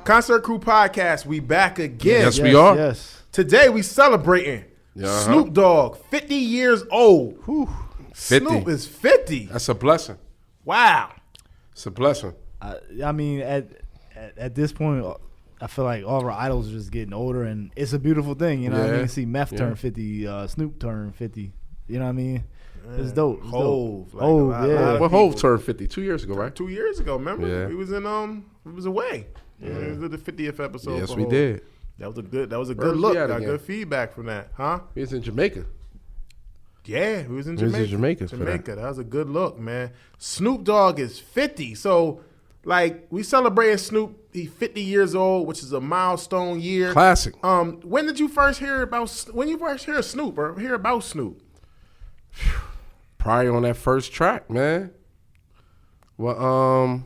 Concert Crew Podcast, we back again. Yes, we are. Yes. Today we celebrating Snoop Dogg, 50 years old. Whew. 50. Snoop is 50. That's a blessing. Wow. It's a blessing. I mean, at this point, I feel like all our idols are just getting older, and it's a beautiful thing. You know what I mean? See Meth turn 50, Snoop turn 50. You know what I mean? It's dope. It's Hov. dope. Well, Hov turned 50 2 years ago, right? 2 years ago, remember? Yeah. He was in he was away. Yeah. It was the 50th episode. Yes, for we Hov. did. That was a good Where look. was he at Got again? good feedback from that, huh? He was in Jamaica. Yeah, he was in He was Jamaica. in Jamaica for that. Jamaica. That was a good look, man. Snoop Dogg is 50. So, like, we celebrating Snoop. He's 50 years old, which is a milestone year. Classic. When did you first hear about Snoop or hear about Snoop? Probably on that first track, man. Well,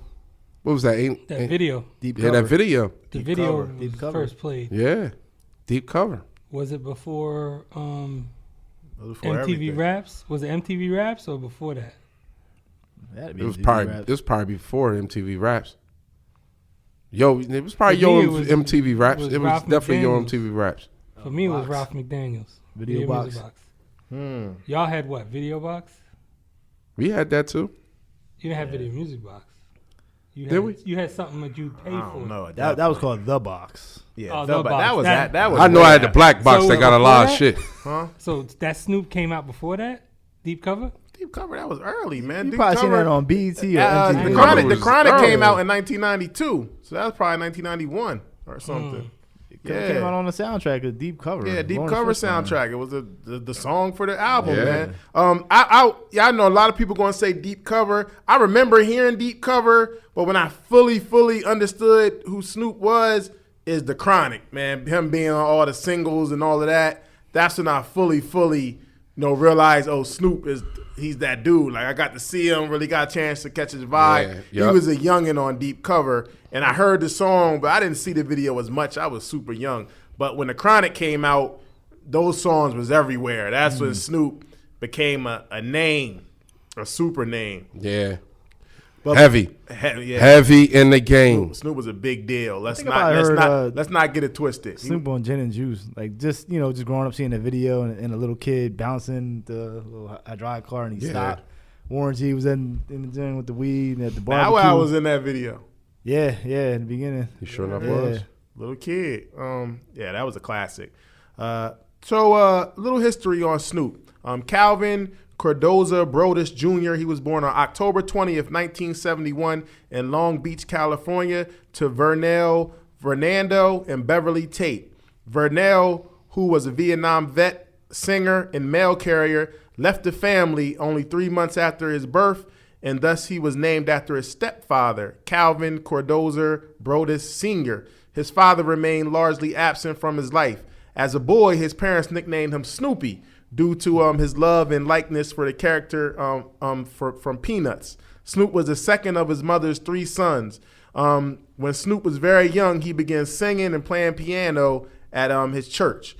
what was that? That video. Deep Yeah, cover. that video. The video cover. was Deep cover. first played. Yeah. Deep cover. Was it before Before MTV everything. Raps? Was it MTV Raps or before that? That'd be It was Deep probably Rap. it was probably before MTV Raps. Yo, it was probably For me, Yo it was- MTV Raps. it was It was Ralph definitely Yo McDaniels. MTV Raps. For me, it was Box. Ralph McDaniels. Video box. Music Box. Y'all had what? Video Box? We had that too. You didn't have Video Music Box. You Did had, we? You had something that you paid I for. don't know. That was called The Box. Yeah, Oh, that the box. was That- that was. I know I had the way black box So that got a before lot of that- shit. Huh? So that Snoop came out before that? Deep cover? Deep cover. That was early, man. You Deep probably seen cover. that on BET or MTV. The Chronic- Chronic, was the Chronic early. came out in 1992, so that was probably 1991 or something. It came out on the soundtrack of Deep Cover. Yeah, Deep One of the Cover first ones. soundtrack. It was the song for the album, Yeah. man. I know a lot of people gonna say Deep Cover. I remember hearing Deep Cover, but when I fully understood who Snoop was, is the Chronic, man. Him being on all the singles and all of that. That's when I fully realized, oh, Snoop he's that dude. Like, I got to see him, really got a chance to catch his vibe. Yeah, He yup. was a youngin' on Deep Cover, and I heard the song, but I didn't see the video as much. I was super young. But when the Chronic came out, those songs was everywhere. That's when Snoop became a name, a super name. Yeah. But Heavy. yeah. Heavy in the game. Snoop was a big deal. Let's think I not heard, let's not get it twisted. Snoop on Gin and Juice. Like, just growing up seeing the video and a little kid bouncing the little hydraulic car and he Yeah. stopped. Warren G was in the gym with the weed and at the That's barbecue. why I was in that video. Yeah, in the beginning. He sure enough Yeah. was. Little kid. Yeah, that was a classic. So little history on Snoop. Calvin Cardoza Brodus Jr., he was born on October 20th, 1971 in Long Beach, California, to Fernando and Beverly Tate. Vernell, who was a Vietnam vet, singer, and mail carrier, left the family only 3 months after his birth, and thus he was named after his stepfather, Calvin Cardoza Brodus Sr. His father remained largely absent from his life. As a boy, his parents nicknamed him Snoopy due to his love and likeness for the character from Peanuts. Snoop was the second of his mother's 3 sons. When Snoop was very young, he began singing and playing piano at his church.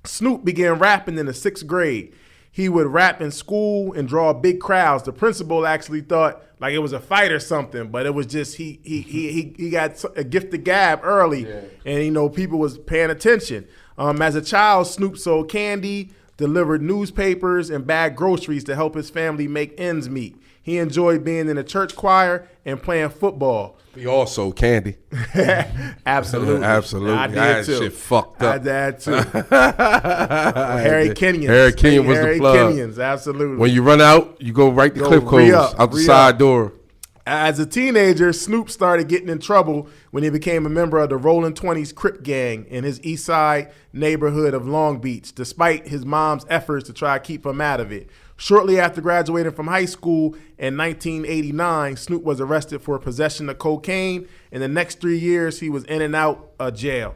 Snoop began rapping in the 6th grade. He would rap in school and draw big crowds. The principal actually thought like it was a fight or something, but it was just he got a gift of gab early, and people was paying attention. As a child, Snoop sold candy, delivered newspapers, and bagged groceries to help his family make ends meet. He enjoyed being in a church choir and playing football. We all sold candy. Absolutely. Absolutely. I I did had too. shit fucked up. I did too. Harry Kenyons. Harry Kenyon was the Harry plug. Kenyons, absolutely. When you run out, you go right to Go clip re-up, codes out the re-up. side door. As a teenager, Snoop started getting in trouble when he became a member of the Rolling 20s Crip gang in his East Side neighborhood of Long Beach, despite his mom's efforts to try to keep him out of it. Shortly after graduating from high school in 1989, Snoop was arrested for possession of cocaine. In the next 3 years, he was in and out of jail.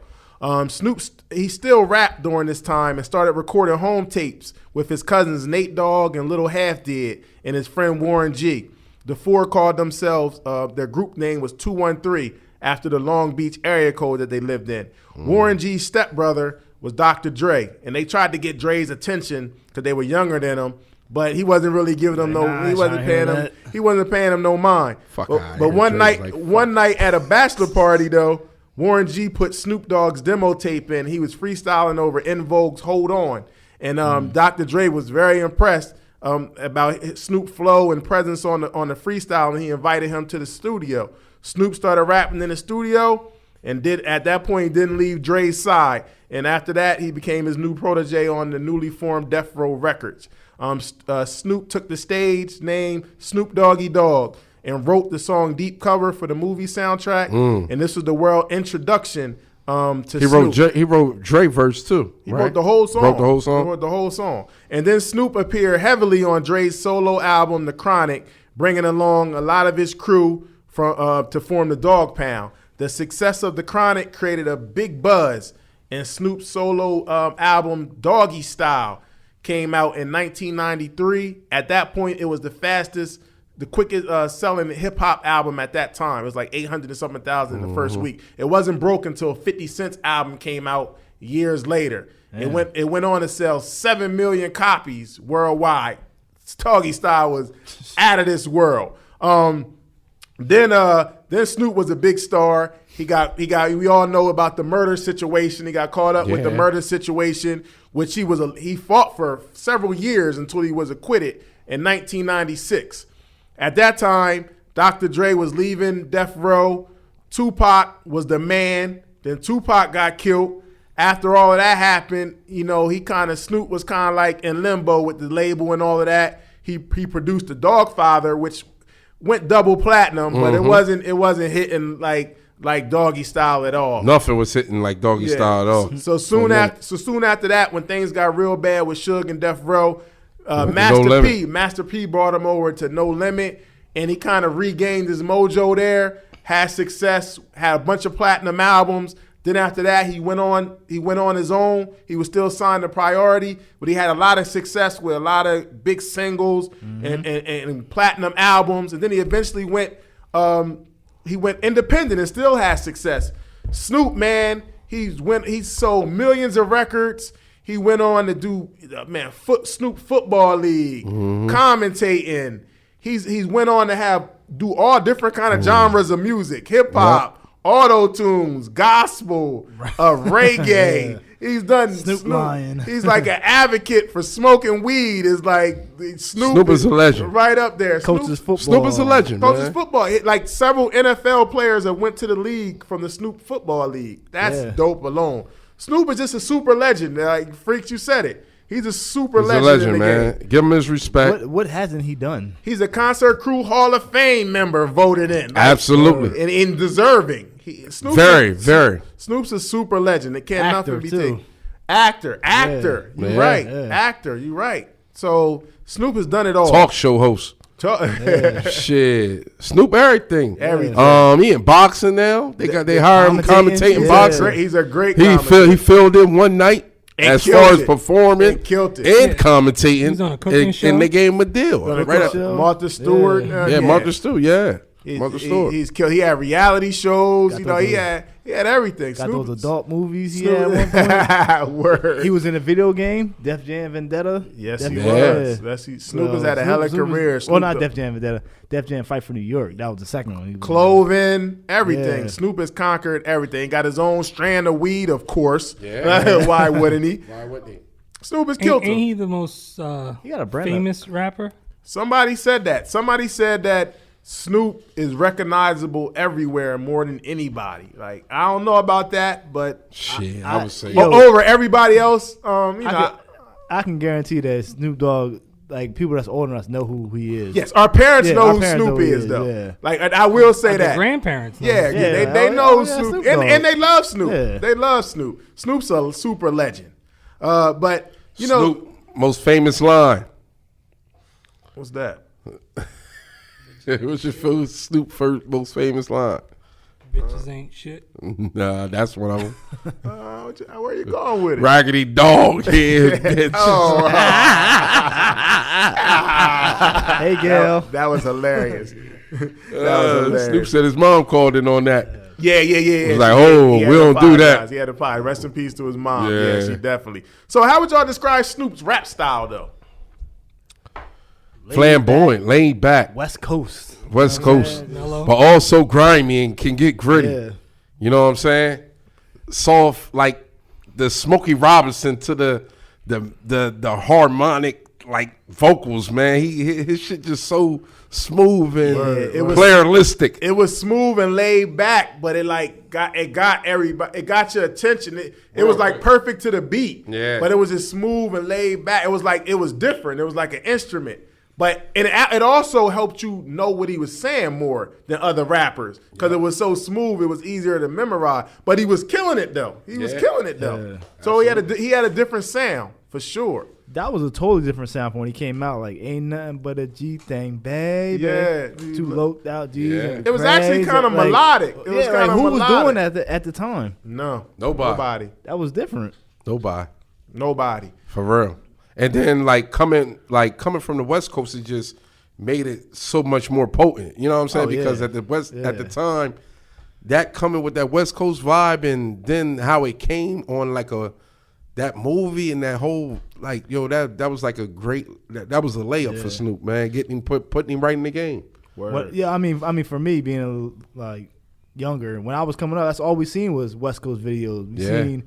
Snoop, he still rapped during this time and started recording home tapes with his cousins Nate Dogg and Little Half Dead and his friend Warren G. The four called themselves, their group name was 213 after the Long Beach area code that they lived in. Warren G's stepbrother was Dr. Dre, and they tried to get Dre's attention because they were younger than him, but he wasn't really giving them he wasn't paying them no mind. Fuck but outta but here, one Dre's night, like, one night at a bachelor party though, Warren G put Snoop Dogg's demo tape in. He was freestyling over En Vogue's "Hold On," and Dr. Dre was very impressed about his Snoop flow and presence on the freestyle, and he invited him to the studio. Snoop started rapping in the studio, and at that point he didn't leave Dre's side. And after that, he became his new protege on the newly formed Death Row Records. Snoop took the stage name Snoop Doggy Dogg and wrote the song Deep Cover for the movie soundtrack. And this was the world introduction to Snoop. He wrote Dre verse too. He wrote the whole song. He wrote the whole song. And then Snoop appeared heavily on Dre's solo album, The Chronic, bringing along a lot of his crew to form the Dog Pound. The success of The Chronic created a big buzz, and Snoop's solo album, Doggystyle, came out in 1993. At that point, it was the quickest selling hip hop album at that time. It was like 800 and something thousand in the first week. It wasn't broke until 50 Cent's album came out years later. Yeah. It went on to sell 7 million copies worldwide. Doggystyle was out of this world. Then Snoop was a big star. We all know about the murder situation. He got caught up with the murder situation, which he fought for several years until he was acquitted in 1996. At that time, Dr. Dre was leaving Death Row. Tupac was the man. Then Tupac got killed. After all of that happened, Snoop was kind of like in limbo with the label and all of that. He produced The Dogfather, which went double platinum, but it wasn't hitting like Doggystyle at all. Nothing was hitting like Doggystyle at all. So soon after that, when things got real bad with Suge and Death Row, Master P brought him over to No Limit, and he kind of regained his mojo there. Had success, had a bunch of platinum albums. Then after that, he went on his own. He was still signed to Priority, but he had a lot of success with a lot of big singles and platinum albums. And then he eventually went independent and still has success. Snoop, man, he sold millions of records. He went on to do Snoop Football League, commentating. He's went on to do all different kind of genres of music, hip hop. Auto-tunes, gospel, reggae. He's done Snoop Lion. He's like an advocate for smoking weed. Is like Snoop is a legend. Right up there. Coaches football. Snoop is a legend, Coaches football. Like several NFL players that went to the league from the Snoop Football League. That's dope alone. Snoop is just a super legend. Like Freaks, you said it. He's a super legend in the man. game. Give him his respect. What hasn't he done? He's a Concert Crew Hall of Fame member voted in. Like, absolutely. And deserving. Snoop's very. Snoop's a super legend. It can't nothing be taken. Actor. You're right. Yeah. Actor. You're right. So Snoop has done it all. Talk show host. Shit. Snoop everything. He in boxing now. They hired him commentating boxing. He's a great commentator. He filled in one night. As far as performing and commentating, he's on a cooking show. And they gave him a deal. Martha Stewart. Martha Stewart, Martha Stewart. He's killed. He had reality shows. He had everything. Got those adult movies he had at one point. Word. He was in a video game, Def Jam Vendetta. Yes, he was. Snoop has had a hell of a career. Not Def Jam Vendetta. Def Jam Fight for New York. That was the second one. Clothing, everything. Yeah. Snoop has conquered everything. Got his own strand of weed, of course. Yeah. Why wouldn't he? Snoop has killed him. Ain't he the most famous rapper? Somebody said that. Somebody said that Snoop is recognizable everywhere more than anybody. Like, I don't know about that, but I would say over everybody else. I can guarantee that Snoop Dogg, like people that's older than us, know who he is. Yes, our parents know who Snoop is, though. Yeah. Like, I will say that. Grandparents. They know Snoop, and they love Snoop. Yeah. They love Snoop. Snoop's a super legend. But Snoop, most famous line. What's that? What's your Snoop first most famous line? Bitches ain't shit. Nah, that's one of them. Where are you going with it? Raggedy dog head bitches. Hey, Gail. That was hilarious. Snoop said his mom called in on that. Yeah. He was like, we don't do that. He had a pie. Rest in peace to his mom. Yeah, she definitely. So how would y'all describe Snoop's rap style, though? flamboyant, laid back. West Coast. But also grimy and can get gritty. Yeah. You know what I'm saying? Soft like the Smokey Robinson to the harmonic like vocals, man. His shit just so smooth and pluralistic. It was smooth and laid back, but it got everybody. It got your attention. It was like perfect to the beat. Yeah. But it was just smooth and laid back. It was different. It was like an instrument. But it also helped you know what he was saying more than other rappers because it was so smooth. It was easier to memorize. But he was killing it though. So he had a different sound for sure. That was a totally different sound from when he came out. Like, ain't nothing but a G thing, baby. Yeah. Too loped out G's. Yeah. It was actually kind of melodic. It was kind of who melodic. was doing that at the time? Nobody. That was different. Nobody. For real. And then coming from the West Coast, it just made it so much more potent. You know what I'm saying? Because at the time, that coming with that West Coast vibe, and then how it came on that movie and that whole that was like a great that was a layup for Snoop, man, putting him right in the game. I mean for me being younger, when I was coming up, that's all we seen was West Coast videos. We seen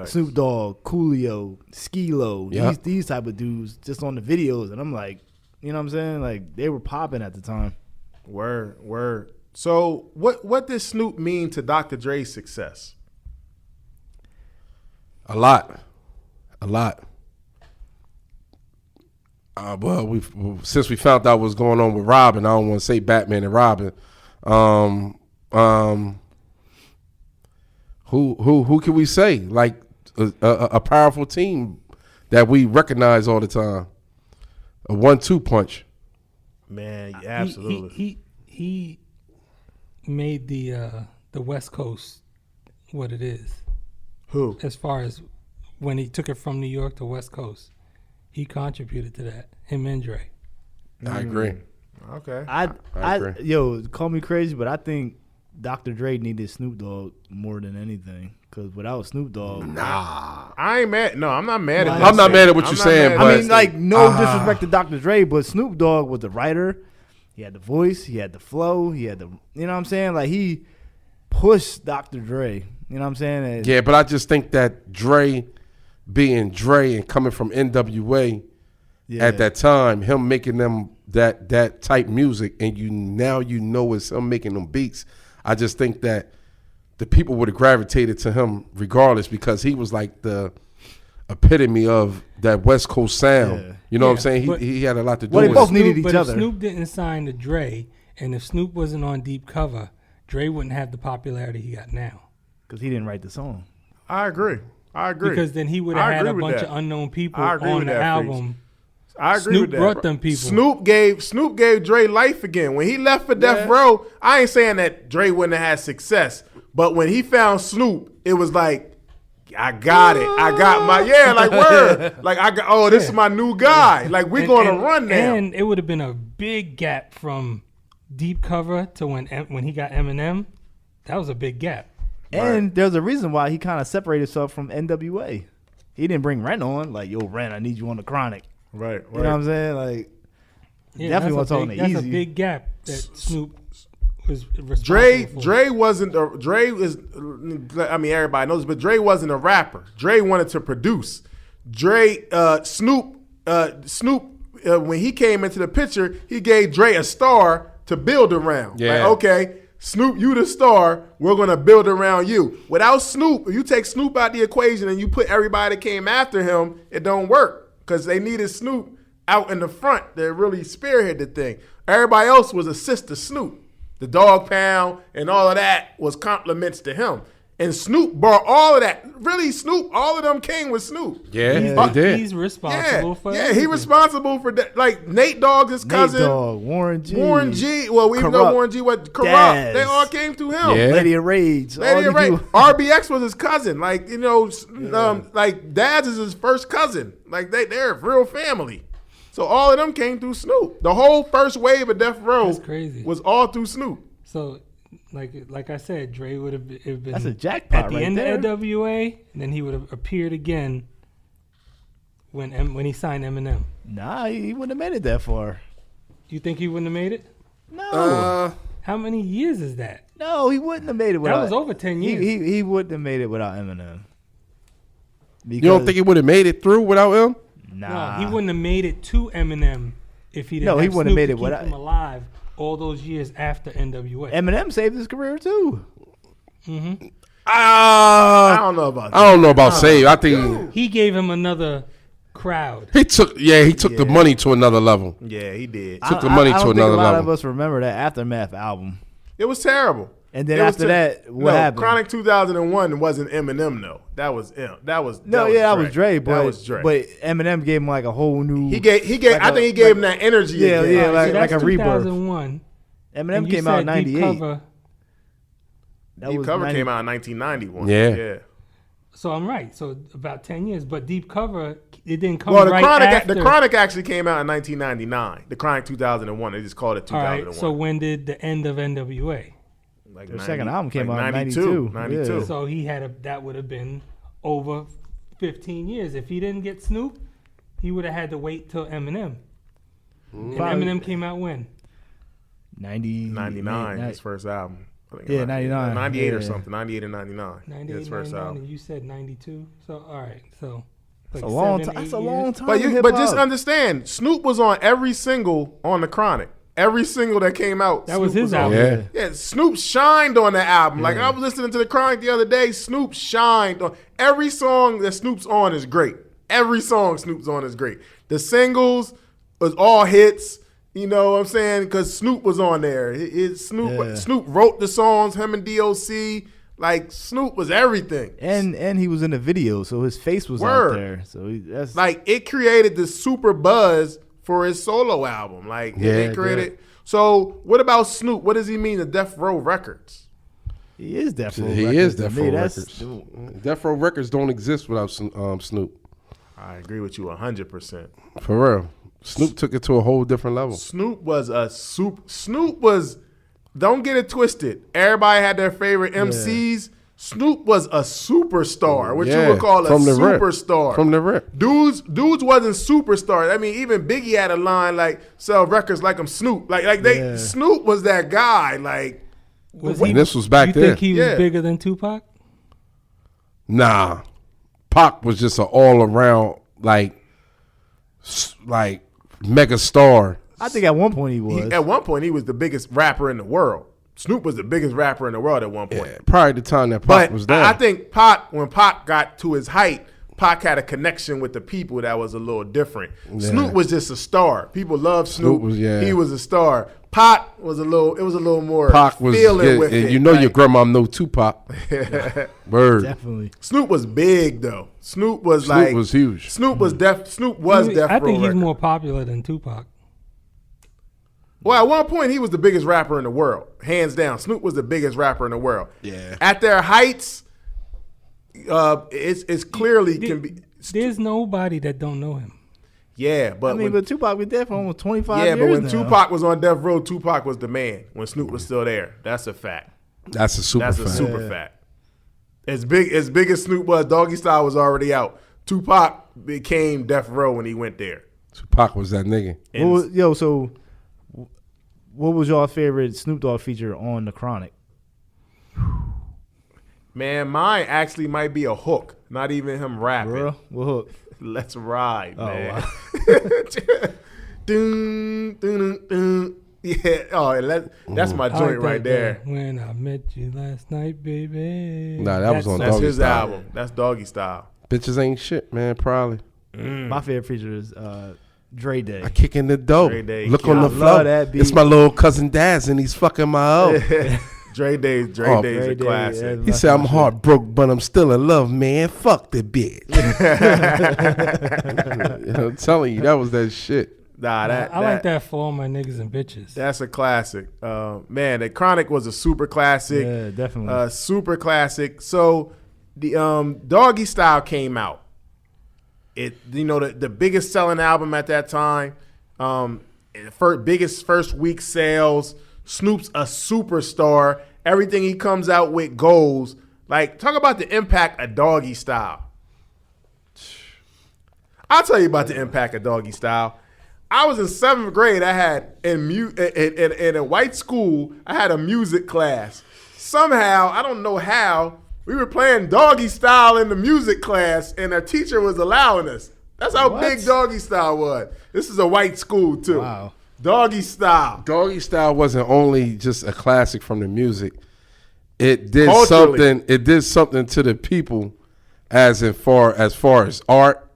Snoop Dogg, Coolio, Skee-Lo, these type of dudes just on the videos, and I'm like, you know what I'm saying? Like they were popping at the time. Word. So what did Snoop mean to Dr. Dre's success? A lot. Since we found out what's going on with Robin, I don't want to say Batman and Robin. Who can we say? Like a powerful team that we recognize all the time. A 1-2 punch. Man, absolutely. He made the West Coast what it is. Who? As far as when he took it from New York to West Coast, he contributed to that. Him and Dre. I agree. Okay. I agree. Yo, call me crazy, but I think Dr. Dre needed Snoop Dogg more than anything. Because without Snoop Dogg, I ain't mad. No, I'm not mad at. I'm not mad at what you're saying. I mean, no disrespect to Dr. Dre, but Snoop Dogg was the writer. He had the voice. He had the flow. He had the. You know what I'm saying? Like he pushed Dr. Dre. You know what I'm saying? Yeah, but I just think that Dre, being Dre and coming from NWA, at that time, him making them that type music, and you know it's him making them beats. I just think that the people would have gravitated to him regardless because he was like the epitome of that West Coast sound. Yeah. You know what I'm saying? He had a lot to do with it. They both needed each other. But if Snoop didn't sign to Dre, and if Snoop wasn't on Deep Cover, Dre wouldn't have the popularity he got now. Because he didn't write the song. I agree. Because then he would have had a bunch of unknown people on the album. I agree Snoop with that. Brought them people. Snoop gave Dre life again. When he left for Death Row, I ain't saying that Dre wouldn't have had success. But when he found Snoop, it was like, I got it. I got my, word. Like, this is my new guy. Like, we're going to run now. And it would have been a big gap from Deep Cover to when he got Eminem. That was a big gap. And there's a reason why he kind of separated himself from NWA. He didn't bring Ren on. Like, yo, Ren, I need you on the Chronic. Right. You know what I'm saying? Like, definitely want to talk on the easy. That's a big gap that Snoop was responsible for. Dre wasn't everybody knows, but Dre wasn't a rapper. Dre wanted to produce. Snoop, when he came into the picture, he gave Dre a star to build around. Yeah. Like, okay, Snoop, you the star. We're going to build around you. Without Snoop, if you take Snoop out the equation and you put everybody that came after him, it don't work. Because they needed Snoop out in the front to really spearhead the thing. Everybody else was assist to Snoop. The Dog Pound and all of that was compliments to him. And Snoop brought all of that. Really, Snoop, all of them came with Snoop. Yeah, he did. He's responsible for everything. Yeah, he responsible for that. Like Nate Dogg, his cousin. Nate Dogg, Warren G. Well, even though Warren G was corrupt, Daz. they all came through him. Yeah. Lady of Rage. RBX was his cousin. Like, like Daz is his first cousin. Like they're a real family. So all of them came through Snoop. The whole first wave of Death Row was all through Snoop. So, like I said, Dre would have been that's a jackpot at the end of NWA, and then he would have appeared again when he signed Eminem. Nah, he wouldn't have made it that far. You think he wouldn't have made it? No. How many years is that? No, he wouldn't have made it without. That was over 10 years. He wouldn't have made it without Eminem. You don't think he would have made it through without him? Nah. No, he wouldn't have made it to Eminem if he didn't. No, he have wouldn't have Snoop made to it keep without him alive all those years after NWA. Eminem saved his career too. I don't know about that. I don't know about save. I think He gave him another crowd. he took the money to another level. Yeah, he did. Took the money I to don't think another a lot level. of us remember that Aftermath album. It was terrible. And then It was after that, what happened? Chronic 2001 wasn't Eminem though. That was Dre. But that was Dre. But Eminem gave him like a whole new. He gave. like I think he gave him that energy. Yeah, again. yeah, So like that's a rebirth. 2001. Eminem And you came out in said Deep '98. Cover. Deep Cover came out in 1991. Yeah. So I'm right. So about 10 years. But Deep Cover, it didn't come Well, right after. the Chronic actually came out in 1999. The Chronic 2001. They just called it All 2001. right. So when did the end of NWA? Like Their second album came out in 92. 92. Yeah. So that would have been over 15 years. If he didn't get Snoop, he would have had to wait till Eminem. And Probably- Eminem came out when? 99, his first album. I think Yeah, 99. 98 or Yeah. something. 98 or 99. 98, His first 99, album. and you said 92. So, all right. So, like That's a long 7, time. 8 That's a years. long time. But in but just hip-hop. understand, Snoop was on every single on the Chronic. Every single that came out. That was Snoop his on. album. Yeah. Yeah, Snoop shined on that album. Like I was listening to the Chronic the other day. Snoop shined on every song that Snoop's on is great. Every song Snoop's on is great. The singles was all hits. You know what I'm saying? Because Snoop was on there. Snoop wrote the songs. Him and DOC. Like Snoop was everything. And he was in the video, so his face was Word. out there. So that's Like it created this super buzz for his solo album. Like Yeah, it created. So what about Snoop? What does he mean to Death Row Records? he is Death Row. He Records is to Death me. Row That's- Records. Death Row Records don't exist without Snoop. I agree with you 100%. For real. Snoop took it to a whole different level. Snoop was Snoop was, don't get it twisted. Everybody had their favorite MCs. Snoop was a superstar, what you would call a superstar. From the rip. Dudes wasn't superstars. I mean, even Biggie had a line like sell records like I'm Snoop. Snoop was that guy. Like This was back You then. think he was bigger than Tupac? Nah. Pac was just an all around like mega star. I think at one point he was. at one point he was the biggest rapper in the world. Snoop was the biggest rapper in the world at one point. Yeah, probably the time that Pac But was there. I think Pac, when Pac got to his height, Pac had a connection with the people that was a little different. Snoop was just a star. People loved Snoop. He was a star. Pac was a little more Pac was, feeling with and it. you know your grandma know Tupac. Word. Definitely. Snoop was big though. Snoop was huge. Snoop was Death Row I think he's Records. more popular than Tupac. Well, at one point he was the biggest rapper in the world, hands down. Snoop was the biggest rapper in the world. Yeah. At their heights, it's clearly can be. There's nobody that don't know him. Yeah, but But Tupac was there for almost 25 years. yeah, but when now. Tupac was on Death Row, Tupac was the man. When Snoop was still there, that's a fact. That's a super That's fact. a super fact. As big as Snoop was, Doggystyle was already out. Tupac became Death Row when he went there. Tupac was that nigga. And So what was your favorite Snoop Dogg feature on The Chronic? man, mine actually might be a hook, not even him rapping. Bro, what hook? Let's ride, man. Wow. Dun, dun, dun, dun. Yeah, that's my I joint like right that, there. When I met you last night, baby. Nah, that was on That's his Doggystyle. album. That's Doggystyle. Bitches ain't shit, man, probably. My favorite feature is Dre Day. I kick in the dough. Dre Day, Look yeah. on I the love floor. that beat. It's my little cousin Daz and he's fucking my hoe. Dre Days Dre a Day, classic. yeah. He said, I'm heartbroken, but I'm still in love, man. Fuck the bitch. I'm telling you, that was that shit. Nah, I like that for all my niggas and bitches. That's a classic. Man, the Chronic was a super classic. Yeah, definitely. Super classic. So the Doggystyle came out. The biggest selling album at that time. Biggest first week sales. Snoop's a superstar. Everything he comes out with goes. Like, talk about the impact of Doggystyle. I'll tell you about the impact of Doggystyle. I was in 7th grade. I had in a white school. I had a music class. Somehow, I don't know how, we were playing Doggystyle in the music class, and our teacher was allowing us. That's how big Doggystyle was. This is a white school too. Wow. Doggystyle. Doggystyle wasn't only just a classic from the music. It did Culturally. something. It did something to the people, as far as art,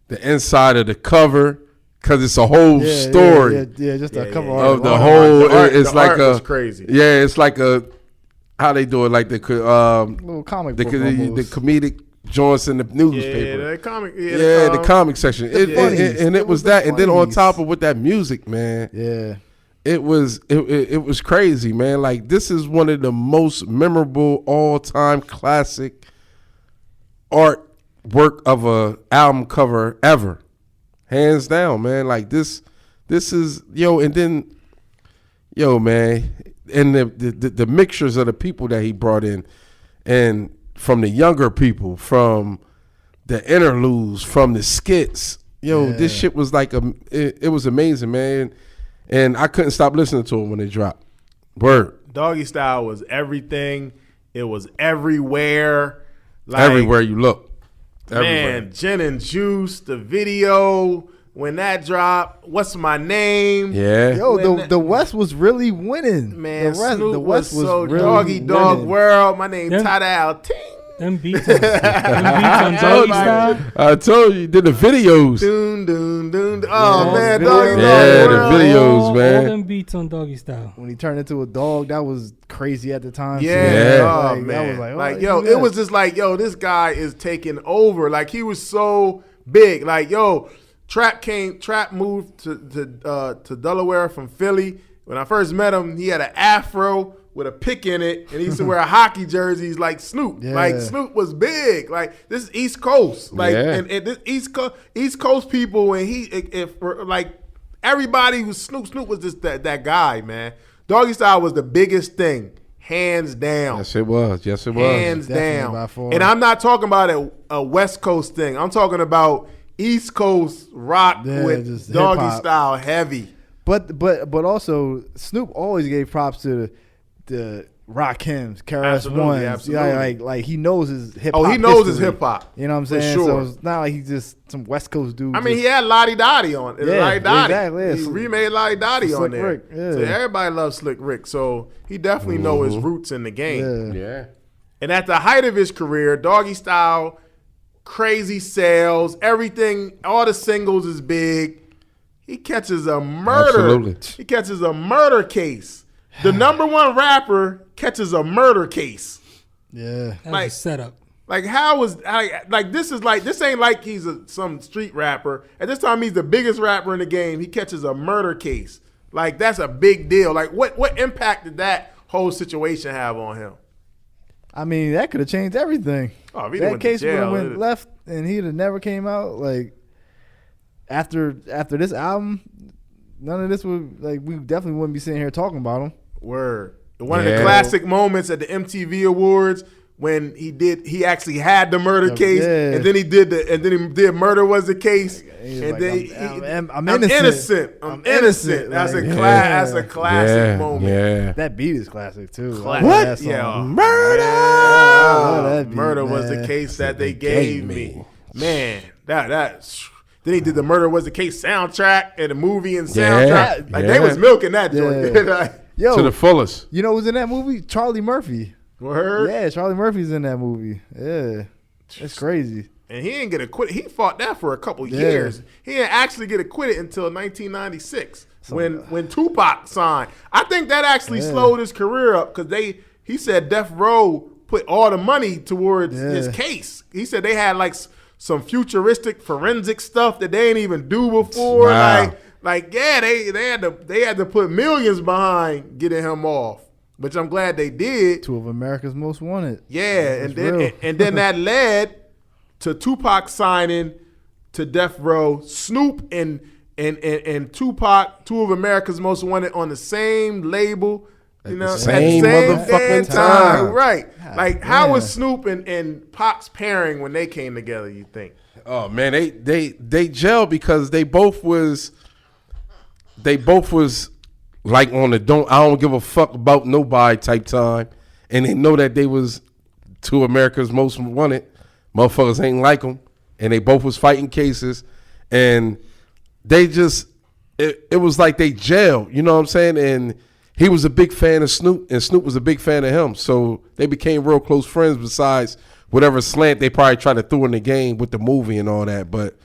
the inside of the cover, because it's a whole story just a cover of the art. whole. The art- it's the like art a was crazy. Yeah, it's like a how they do it, like the Little comic the book comedic joints in the newspaper. Yeah, the comic. The comic section. It was that, and then on funnies. top of with that music, man. Yeah. It was crazy, man. Like, this is one of the most memorable all-time classic artwork of a album cover ever, hands down, man. Like, this is and then man, and the mixtures of the people that he brought in, and from the younger people, from the interludes, from the skits, this shit was like it was amazing, man. And I couldn't stop listening to them when they dropped. Word. Doggystyle was everything. It was everywhere. Like, Everywhere you look. Man, Gin and Juice, the video, when that dropped, What's My Name? Yeah. Yo, the West was really winning. Man, the Snoop West was so really Doggy Dog winning. World. My name Them- Tidal Ting. Them beats on Doggystyle. I told you, did the videos. Doon, doon, doon. Oh, man, videos. Doggy Dog Yeah, the World. videos, All man. them beats on Doggystyle. When he turned into a dog, that was crazy at the time. Yeah, Yeah. oh Like, man, I was like, like oh, yo, yeah. it was just like yo, this guy is taking over. Like he was so big. Like yo, Trap moved to Delaware from Philly. When I first met him, he had an afro with a pick in it, and he used to wear hockey jerseys like Snoop. Yeah. Like Snoop was big. Like this is East Coast. Like Yeah. and this East Coast people, and like everybody was Snoop was just that guy, man. Doggystyle was the biggest thing, hands down. Yes, it was. Yes, it was. Hands Definitely by down. far. And I'm not talking about a West Coast thing. I'm talking about East Coast rock Yeah, with just Doggy hip-hop. Style heavy. But also Snoop always gave props to the rock hymns, KRS Absolutely, Ones. absolutely. Yeah, like he knows his hip hop. Oh, he knows his history. hip hop. You know what I'm For saying? sure. So it's not like he's just some West Coast dude. I mean, he just- had Lottie Dottie on. Yeah, Lottie Dottie. exactly, yeah. He remade Lottie Dottie on Slick there. Rick, yeah. So everybody loves Slick Rick. So he definitely know his roots in the game. yeah. Yeah. And at the height of his career, Doggystyle, crazy sales, everything, all the singles is big. He catches a murder. Absolutely. He catches a murder case. The number one rapper catches a murder case. Yeah. That was Like- a setup. Like this ain't like he's some street rapper. At this time, he's the biggest rapper in the game. He catches a murder case. Like that's a big deal. Like what impact did that whole situation have on him? I mean, that could have changed everything. Oh, if he That went to case would have jail, went it- left, and he'd have never came out. Like after this album, none of this would we definitely wouldn't be sitting here talking about him. Word. One of Yeah. the classic moments at the MTV Awards when he actually had the murder case, Yeah. and then he did Murder Was the Case, He was and like, then I'm I'm innocent. I'm innocent. That's Like, a that's a classic moment. Yeah. That beat is classic too. I What? love that song. Yeah. Murder! I love that beat, Murder was the man. case that they gave me. Man, that's. Then he did the Murder Was the Case soundtrack and the movie and soundtrack. Like they yeah. was milking that joint. Yeah. Like, Yo, To the fullest. you know who's in that movie? Charlie Murphy. word. Yeah, Charlie Murphy's in that movie. Yeah, that's crazy. And he didn't get acquitted. He fought that for a couple Yeah. years. He didn't actually get acquitted until 1996 when Tupac signed. I think that actually slowed his career up because he said Death Row put all the money towards his case. He said they had like some futuristic forensic stuff that they didn't even do before. Wow. Like yeah, they had to put millions behind getting him off, which I'm glad they did. Two of America's Most Wanted. Yeah, That's and real. then that led to Tupac signing to Death Row. Snoop and Tupac, two of America's Most Wanted, on the same label. You know, same motherfucking damn time. right? Like, how damn. was Snoop and Pac's pairing when they came together? You think? Oh man, they gelled because they both was like on the I don't give a fuck about nobody type time, and they know that they was two America's most wanted. Motherfuckers ain't like them, and they both was fighting cases, and they just it was like they gelled. You know what I'm saying? And he was a big fan of Snoop, and Snoop was a big fan of him, so they became real close friends. Besides whatever slant they probably tried to throw in the game with the movie and all that, but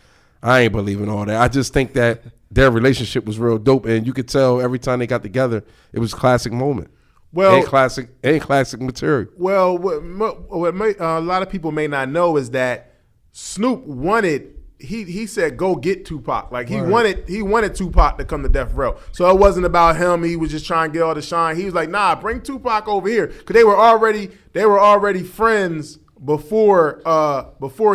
I ain't believing all that. I just think that their relationship was real dope, and you could tell every time they got together, it was a classic moment. Well, ain't classic material. Well, a lot of people may not know is that Snoop wanted. He said go get Tupac. Like he wanted Tupac to come to Death Row. So it wasn't about him. He was just trying to get all the shine. He was like, nah, bring Tupac over here, because they were already friends before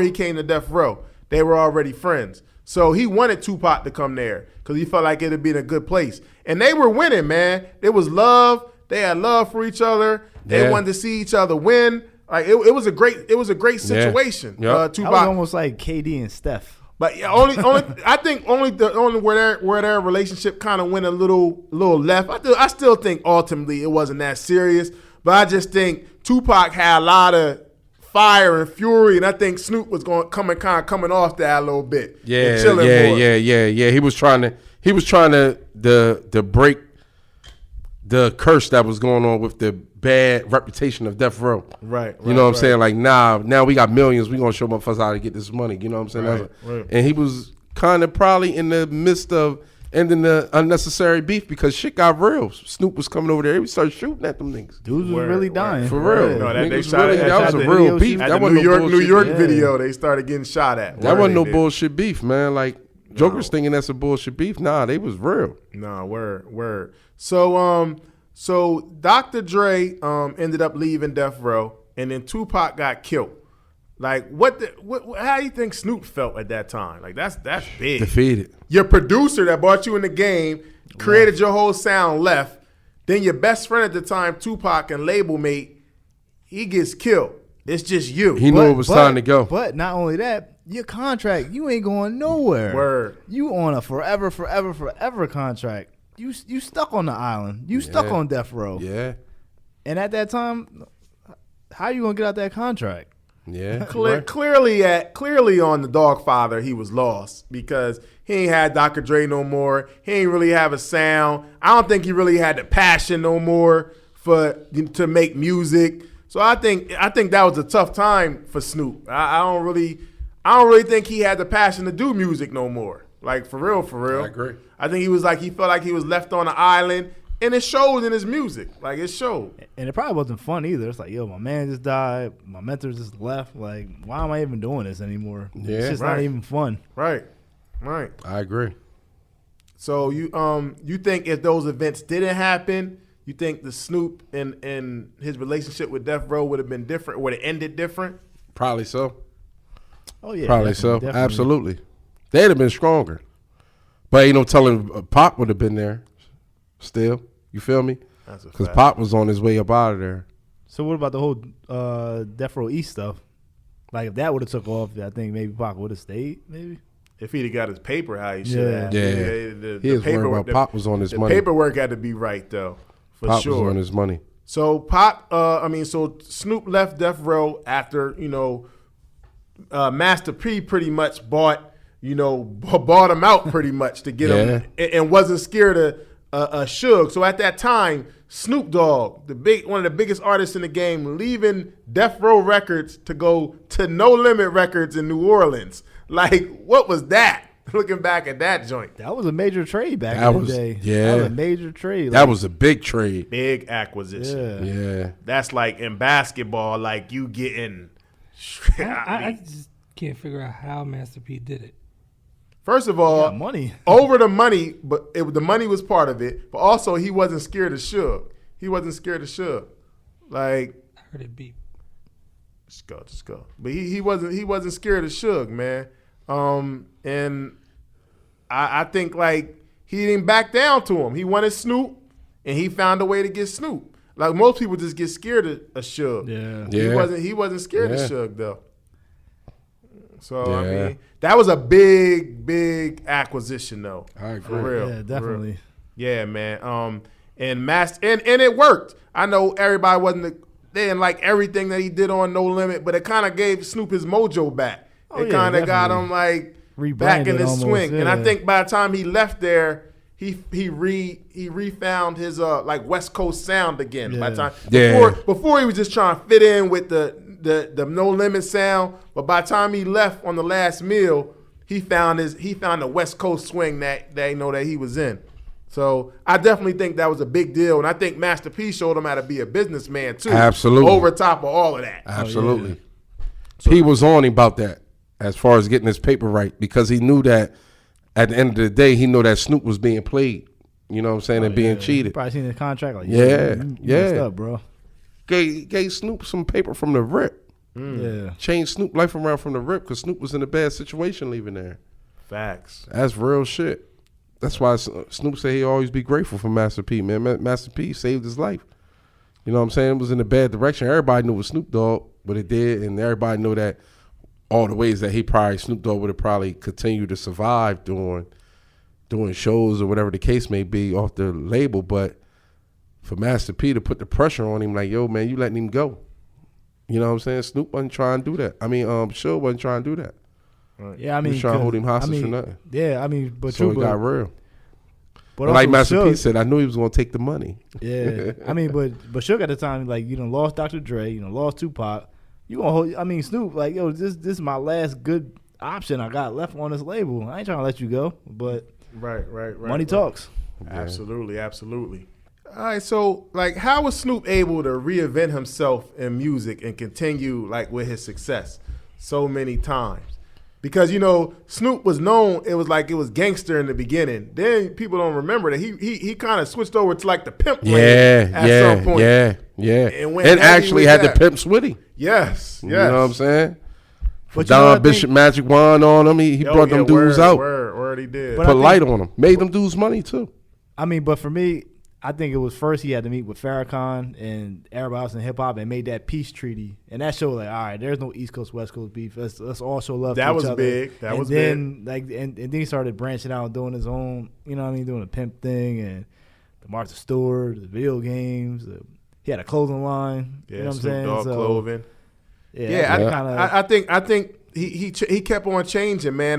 he came to Death Row. They were already friends. So he wanted Tupac to come there because he felt like it'd be in a good place. And they were winning, man. There was love. They had love for each other. They wanted to see each other win. Like it was a great situation. Yeah. Tupac, that was almost like KD and Steph. But yeah, I think only where their relationship kind of went a little left. I still think ultimately it wasn't that serious. But I just think Tupac had a lot of fire and fury, and I think Snoop was coming off that a little bit. Yeah. He was trying to break the curse that was going on with the bad reputation of Death Row. Right. You know what I'm saying? Like, now we got millions. We gonna show motherfuckers how to get this money. You know what I'm saying? Right. And he was kind of probably in the midst of ending the unnecessary beef because shit got real. Snoop was coming over there. He started shooting at them niggas. Dudes was really dying. For real. No, that was a real beef. At That the wasn't New York video, they started getting shot at. That wasn't no bullshit beef, man. Like, Joker's thinking that's a bullshit beef. Nah, they was real. Nah, word. So Dr. Dre ended up leaving Death Row, and then Tupac got killed. Like, how do you think Snoop felt at that time? Like, that's big. Defeated. Your producer that brought you in the game, created your whole sound, left. Then your best friend at the time, Tupac, and label mate, he gets killed. It's just you. He knew it was time to go. But not only that, your contract, you ain't going nowhere. Word. You on a forever contract. You stuck on the island. You stuck on Death Row. Yeah. And at that time, how you gonna get out that contract? Yeah. Clearly on the Dogfather, he was lost because he ain't had Dr. Dre no more. He ain't really have a sound. I don't think he really had the passion no more to make music. So I think that was a tough time for Snoop. I don't really think he had the passion to do music no more. Like, for real. I agree. I think he felt like he was left on an island, and it showed in his music. Like, it showed. And it probably wasn't fun either. It's like, yo, my man just died. My mentor just left. Like, why am I even doing this anymore? Yeah. It's just not even fun. Right. I agree. So you think if those events didn't happen, you think the Snoop and his relationship with Death Row would have been different, would have ended different? Probably so. Oh, yeah. Probably so. Definitely. Absolutely. They'd have been stronger. But ain't no telling Pop would have been there still. You feel me? Because Pop was on his way up out of there. So what about the whole Death Row East stuff? Like, if that would have took off, I think maybe Pop would have stayed, maybe. If he'd have got his paper how he should have. Yeah. He was worried about Pop was on his money. The paperwork had to be right, though, for Pop sure. was on his money. So so Snoop left Death Row after, Master P pretty much bought him out pretty much to get him, and wasn't scared of Suge. So at that time, Snoop Dogg, one of the biggest artists in the game, leaving Death Row Records to go to No Limit Records in New Orleans. Like, what was that? Looking back at that joint. That was a major trade back in the day. Yeah. That was a major trade. That was a big trade. Big acquisition. Yeah. That's like in basketball, like you getting... I just can't figure out how Master P did it. First of all, money. Over the money, but the money was part of it. But also, he wasn't scared of Suge. Like, I heard it beep. Just go. But he wasn't scared of Suge, man. And I think like he didn't back down to him. He wanted Snoop, and he found a way to get Snoop. Like most people just get scared of Suge. Yeah. He wasn't scared of Suge though. So I mean, that was a big acquisition, though. I agree. For real. Yeah, definitely. Yeah, man. And it worked. I know everybody they didn't like everything that he did on No Limit, but it kind of gave Snoop his mojo back. It kind of got him like back in his swing. Yeah. And I think by the time he left there, he refound his like West Coast sound again. By the time before he was just trying to fit in with the No Limit sound, but by the time he left on the last meal, he found the West Coast swing that they know that he was in. So I definitely think that was a big deal, and I think Master P showed him how to be a businessman too. Absolutely, over top of all of that. Absolutely, P was on him about that as far as getting his paper right, because he knew that at the end of the day, he knew that Snoop was being played. You know what I'm saying, and being cheated. You probably seen the contract, like you messed up, bro. Gave Snoop some paper from the rip. Yeah, changed Snoop life around from the rip because Snoop was in a bad situation leaving there. Facts. That's real shit. That's why Snoop said he always be grateful for Master P, man. Master P saved his life. You know what I'm saying? It was in a bad direction. Everybody knew it was Snoop Dogg, but it did, and everybody knew that all the ways that Snoop Dogg would have probably continued to survive doing shows or whatever the case may be off the label. But for Master P to put the pressure on him, like, yo, man, you letting him go. You know what I'm saying? Snoop wasn't trying to do that. I mean, Suge wasn't trying to do that. Right. Yeah, I mean, he was trying to hold him hostage for nothing. Yeah, I mean, but so it got real. But like Master P said, I knew he was going to take the money. Yeah, I mean, but Suge at the time, like, you done lost Dr. Dre, you done lost Tupac. You gonna hold? I mean, Snoop, like, yo, this is my last good option I got left on this label. I ain't trying to let you go, but right. Money talks. Absolutely. All right, so like, how was Snoop able to reinvent himself in music and continue like with his success so many times? Because, you know, Snoop was known, it was gangster in the beginning. Then people don't remember that he kind of switched over to like the pimp lane at some point. Yeah. And actually had the pimps with him. Yes. You know what I'm saying? But Don Bishop Magic Wand on him. He brought them dudes out. Word, he did. Put light on them. Made them dudes money too. I mean, but for me, I think it was first he had to meet with Farrakhan and everybody else in hip hop and made that peace treaty, and that showed like, all right, there's no East Coast West Coast beef. Let's all show love. That to was each other. big. That was big. Like, and then he started branching out and doing his own. You know what I mean? Doing the pimp thing and the Martha Stewart, the video games. He had a clothing line. Yeah, you know what I'm Snoop saying? Dogg clothing. Yeah. I think he kept on changing, man.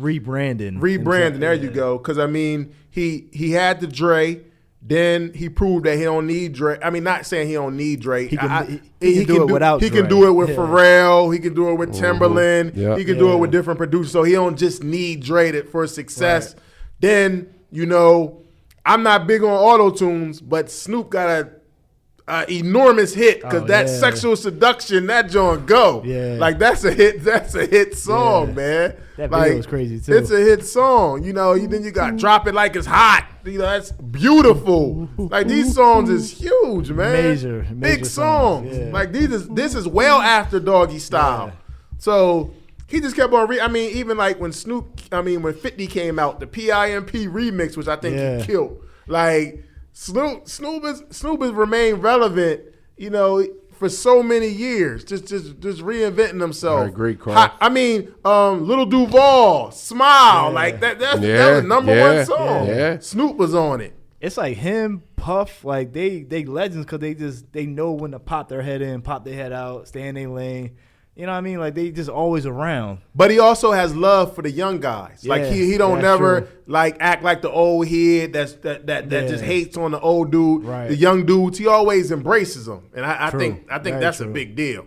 Rebranding. There you go. Because I mean, he had the Dre. Then he proved that he don't need Dre. I mean, not saying he don't need Dre. He can do it without Dre. He can do it with Pharrell. He can do it with Timberland. Yeah. He can do it with different producers. So he don't just need Dre for success. Right. Then, you know, I'm not big on auto-tunes, but Snoop got a enormous hit because that Sexual Seduction, that joint go. Yeah. Like, that's a hit song, man. That video was crazy too. It's a hit song. You know, then you got Drop It Like It's Hot. You know, that's beautiful. Like, these songs is huge, man. Major big songs. Yeah. Like, this is well after Doggystyle. Yeah. So he just kept on. I mean, even like when 50 came out, the PIMP remix, which I think he killed. Like, Snoop has remained relevant, you know, for so many years, just reinventing himself. I agree, Carl. I mean, Little Duval, Smile, like that was number one song. Yeah. Snoop was on it. It's like him, Puff, like they legends because they know when to pop their head in, pop their head out, stay in their lane. You know what I mean? Like, they just always around. But he also has love for the young guys. Like, he don't never like act like the old head that just hates on the old dude. Right. The young dudes, he always embraces them, and I think that's a big deal.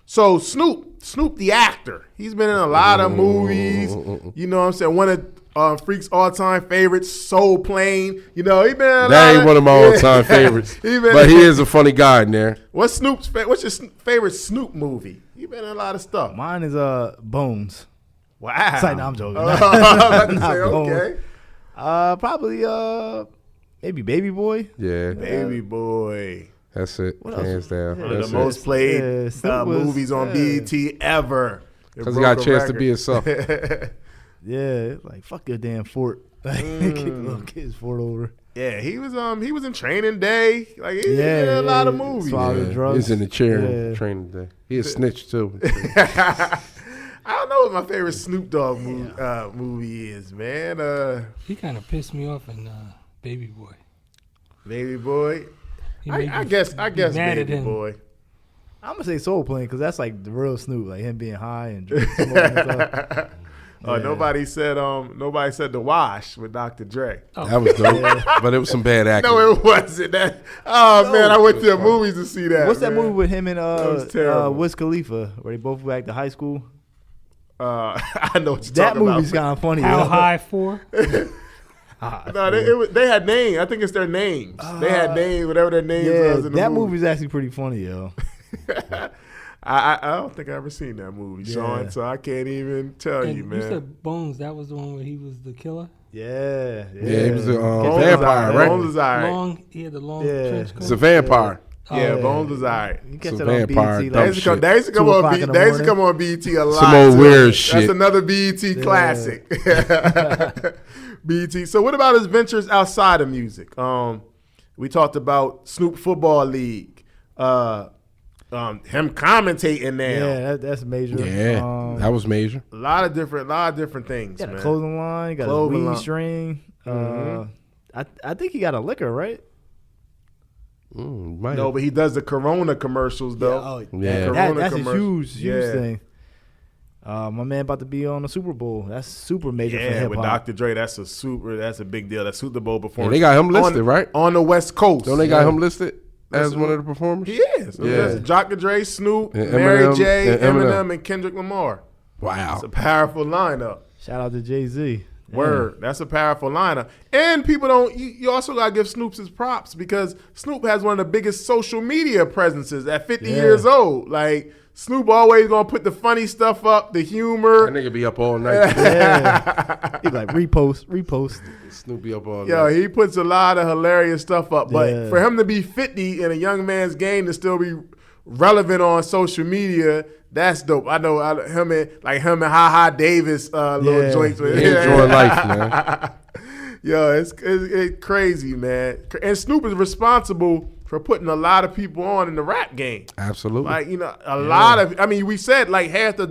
So Snoop the actor, he's been in a lot of movies. You know what I'm saying? One of Freak's all-time favorites, Soul Plane. You know, he been in a lot. That ain't one of my all-time favorites, but he is a funny guy in there. What's your favorite Snoop movie? You've been in a lot of stuff. Mine is Bones. Wow. It's like, no, I'm joking. Okay. Probably maybe Baby Boy. Yeah. Baby Boy. That's it. Hands down. One of the most played movies on BET ever. Because he got a chance to be himself. Yeah, like, fuck your damn fort. Kick the little kid's fort over. Yeah, he was in Training Day. Like, he's in a lot of movies. Drugs. He's in the chair in Training Day. He a snitch too. I don't know. what my favorite Snoop Dogg movie is, man. He kind of pissed me off in Baby Boy. Baby Boy. He I guess mad at Baby him. Boy. I'm gonna say Soul Plane because that's like the real Snoop, like him being high and drinking smoking and stuff. Oh, Yeah. nobody said The Wash with Dr. Dre. Oh. That was dope, but it was some bad acting. No, it wasn't. Man, I went to the movies to see that. What's that man. movie with him and was terrible. Wiz Khalifa where they both went back to high school? I know what you're That talking about. movie's kind of funny. How yo. High 4? No, they had names. I think it's their names. They had names, whatever their names Yeah, was in the that movie. movie's actually pretty funny, yo. I don't think I ever seen that movie, Sean. Yeah. So I can't even tell you, And man. you said Bones. That was the one where he was the killer. Yeah, Yeah, he was a Bones vampire, was right? Bones was alright. Long. He had the long Yeah. trench coat. It's a vampire. Yeah, Oh, Bones was alright. You catch It's that a on vampire, BET. dumb Like, shit. They used to come 2 on o'clock BET. in the They used to morning. come on BET a lot. Some old too. weird That's shit. another BET classic. BET. So what about his ventures outside of music? We talked about Snoop Football League. Him commentating now. Yeah, that's major. Yeah, that was major. A lot of different things, Got man. a clothing line, got Clothing a weed line. string. Mhm. I think he got a liquor, right? Might No, have. but he does the Corona commercials though. Yeah. Corona that's a commercial. huge Yeah. thing. My man about to be on the Super Bowl. That's super major for Yeah, hip with hop. Dr. Dre, that's a big deal. That Super Bowl Yeah, performance. they got him listed, right? On the West Coast. Don't they got him listed as one of the performers? He is. Yeah. That's Dr. Dre, Snoop, And Mary Eminem, J, and Eminem, and Kendrick Lamar. Wow. It's a powerful lineup. Shout out to Jay-Z. Word. That's a powerful lineup. And people don't, you also got to give Snoop his props because Snoop has one of the biggest social media presences at 50 Yeah. years old. Like, Snoop always going to put the funny stuff up, the humor. That nigga be up all night. Yeah. He like repost. Snoop be up all Yo, night. he puts a lot of hilarious stuff up. But Yeah. for him to be 50 in a young man's game to still be relevant on social media, that's dope. I know him and Ha Ha Davis little Yeah. joints with He enjoying life, man. Yo, it's crazy, man. And Snoop is responsible for putting a lot of people on in the rap game. Absolutely. Like, a lot of, we said like half the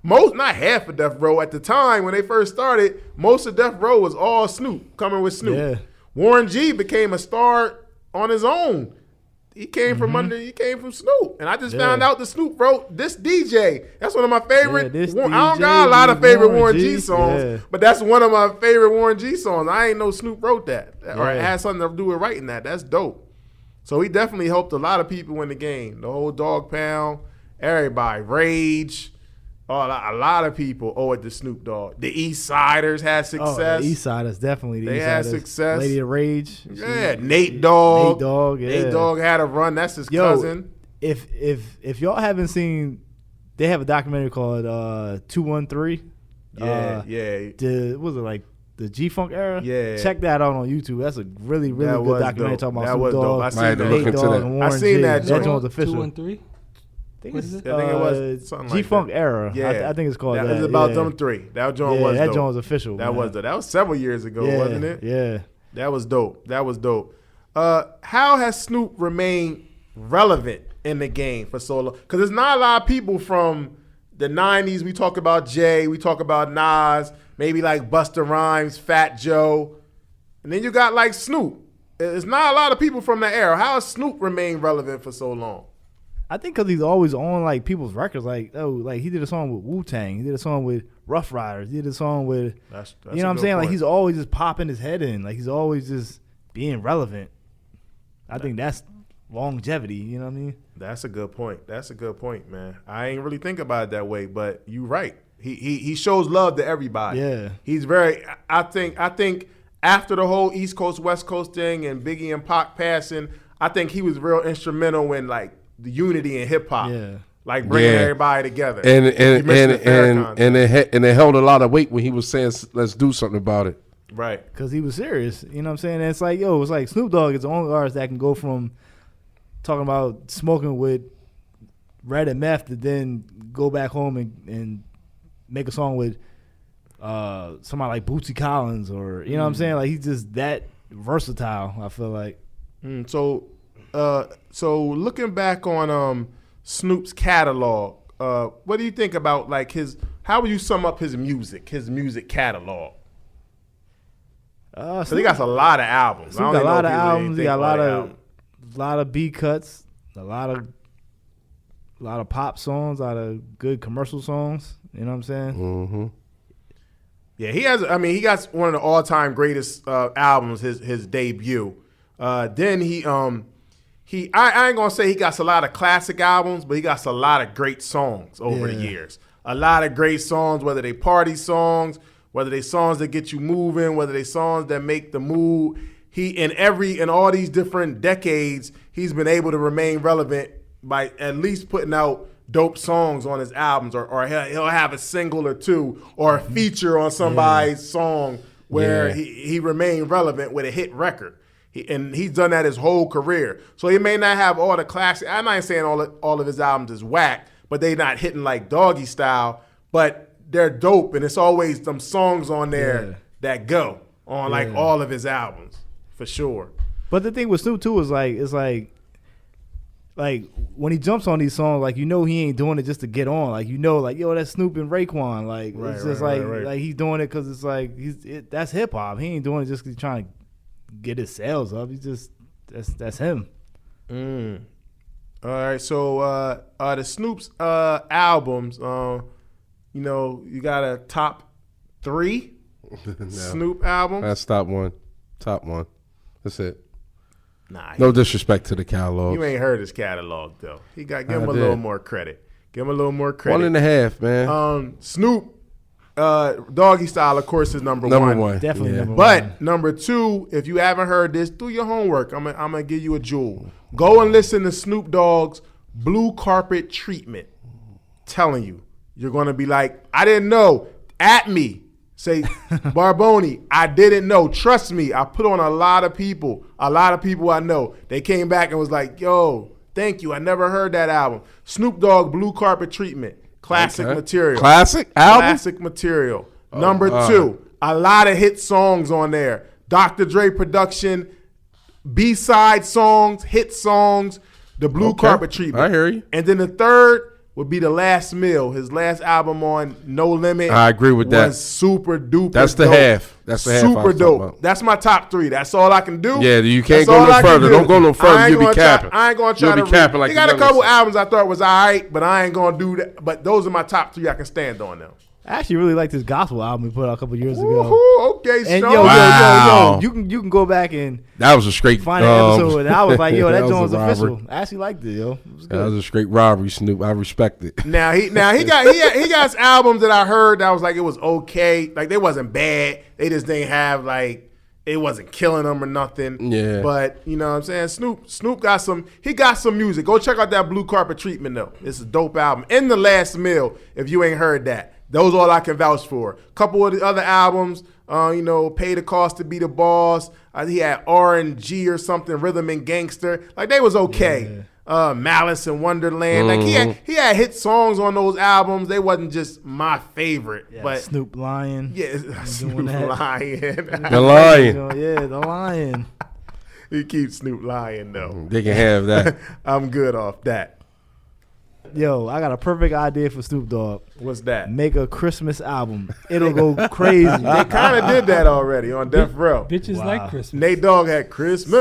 not half of Death Row at the time when they first started, most of Death Row was all Snoop, coming with Snoop. Yeah. Warren G became a star on his own. He came from Snoop. And I just found out that Snoop wrote this DJ. That's one of my favorite. Yeah, this I don't DJ, got a lot of favorite Warren Warren G G. songs, Yeah. but that's one of my favorite Warren G songs. I ain't know Snoop wrote that or it Yeah. had something to do with writing that. That's dope. So he definitely helped a lot of people in the game. The whole Dog Pound, everybody, Rage, a lot of people owe it to Snoop Dogg. The East Siders had Oh, success. the East Siders, definitely. The They East had Siders. success. Lady of Rage. Yeah, Nate Dogg. Nate Dogg, yeah. Nate Dogg had a run. That's his cousin. If y'all haven't seen, they have a documentary called 213. Yeah. What was it like? The G-Funk era? Yeah. Check that out on YouTube. That's a really, really That good was documentary dope. talking about That Snoop was dope. Dogg, I seen Might have to that. look Nate into Dogg, that. and Warren I seen G. that That joint. joint was official. 213. I think What it's is it? I think it was something like G-Funk that. era. Yeah. I think it's called that. that. It was about yeah. them three. That joint Yeah, was that dope. joint was official. That man. was dope. That was several years ago, Yeah, wasn't it? Yeah. That was dope. How has Snoop remained relevant in the game for so long? Because there's not a lot of people from the 90s. We talk about Jay. We talk about Nas. Maybe like Busta Rhymes, Fat Joe. And then you got like Snoop. There's not a lot of people from that era. How has Snoop remained relevant for so long? I think because he's always on like people's records. Like he did a song with Wu-Tang. He did a song with Rough Riders. He did a song with, That's you know what I'm saying? Like he's always just popping his head in. Like he's always just being relevant. I think that's longevity. You know what I mean? That's a good point. That's a good point, man. I ain't really think about it that way, but you right. He shows love to everybody. Yeah. He's very. I think after the whole East Coast West Coast thing and Biggie and Pac passing, I think he was real instrumental in like the unity in hip hop. Yeah. Like bringing Yeah. everybody together. And You mentioned the Farrakhan and it held a lot of weight when he was saying, "Let's do something about it." right. Because he was serious. You know what I'm saying? And it's like, it's like Snoop Dogg is the only artist that can go from talking about smoking with Red and Meth to then go back home and make a song with somebody like Bootsy Collins or, you know what I'm saying? Like he's just that versatile, I feel like. So looking back on Snoop's catalog, what do you think about like how would you sum up his music catalog? So he Snoop got a lot of albums. got a lot of albums. He got a lot of B cuts, a lot of pop songs, a lot of good commercial songs. You know what I'm saying? Mm-hmm. Yeah, he has. I mean, he got one of the all-time greatest albums. His debut. Then I ain't gonna say he got a lot of classic albums, but he got a lot of great songs over the years. A lot of great songs, whether they party songs, whether they songs that get you moving, whether they songs that make the mood. He in all these different decades, he's been able to remain relevant by at least putting out dope songs on his albums, or he'll have a single or two or a feature on somebody's song where he remained relevant with a hit record. And he's done that his whole career. So he may not have all the classic. I'm not saying all of his albums is whack, but they not hitting like Doggystyle, but they're dope, and it's always some songs on there that go on like all of his albums for sure. But the thing with Snoop too is like when he jumps on these songs, like, you know, he ain't doing it just to get on. Like, you know, like, yo, that's Snoop and Raekwon. Like, it's just like he's doing it because it's like that's hip hop. He ain't doing it just because he's trying to get his sales up. He's just that's him. All right, so the Snoop's albums, you know, you got a top 3 Snoop albums? That's top one. That's it. Nah, No disrespect to the catalog. You ain't heard his catalog though. Give him a little more credit. 1.5, man. Snoop, Doggystyle, of course, is number one. Definitely number one. But number 2, if you haven't heard this, do your homework. I'm gonna give you a jewel. Go and listen to Snoop Dogg's Blue Carpet Treatment. Telling you, you're gonna be like, I didn't know. At me. Say, Barboni, I didn't know. Trust me, I put on a lot of people I know. They came back and was like, yo, thank you. I never heard that album. Snoop Dogg, Blue Carpet Treatment. Classic material. Classic album? Classic material. Number 2, a lot of hit songs on there. Dr. Dre production, B-side songs, hit songs, the Blue Carpet Treatment. I hear you. And then the 3rd would be The Last Meal. His last album on No Limit. I agree with that. Was super duper That's the dope. half. That's the half. Super dope. That's my top 3. That's all I can do. Yeah, you can't That's go all no I can further. do. Don't go no further. I ain't You'll be gonna capping. I ain't going to try You'll to be capping like he got the a couple youngest. albums I thought was all right, but I ain't going to do that. But those are my top 3 I can stand on now. I actually really liked this gospel album he put out a couple years ago. Woo-hoo, okay, And Sean. yo, you can go back and That was a straight find an episode, and I was like, yo, that was joint's a robbery. official. I actually liked it, yo. It was That good. was a straight robbery, Snoop. I respect it. Now he got albums that I heard that was like it was okay, like they wasn't bad. They just didn't have like it wasn't killing them or nothing. Yeah. But you know what I'm saying? Snoop got some music. Go check out that Blue Carpet Treatment though. It's a dope album. And The Last Meal, if you ain't heard that. Those all I can vouch for. Couple of the other albums, you know, Pay the Cost to Be the Boss. He had R&G or something, Rhythm and Gangster. Like they was okay. Malice in Wonderland. Like he had hit songs on those albums. They wasn't just my favorite. Yeah, but Snoop Lion. yeah, Snoop that. Lion. The Lion. Yeah, the Lion. He keeps Snoop Lion though. They can have that. I'm good off that. Yo, I got a perfect idea for Snoop Dogg. What's that? Make a Christmas album. It'll go crazy. They kind of did that already on Death Row. Bitches Wow. like Christmas. Nate Dogg had Christmas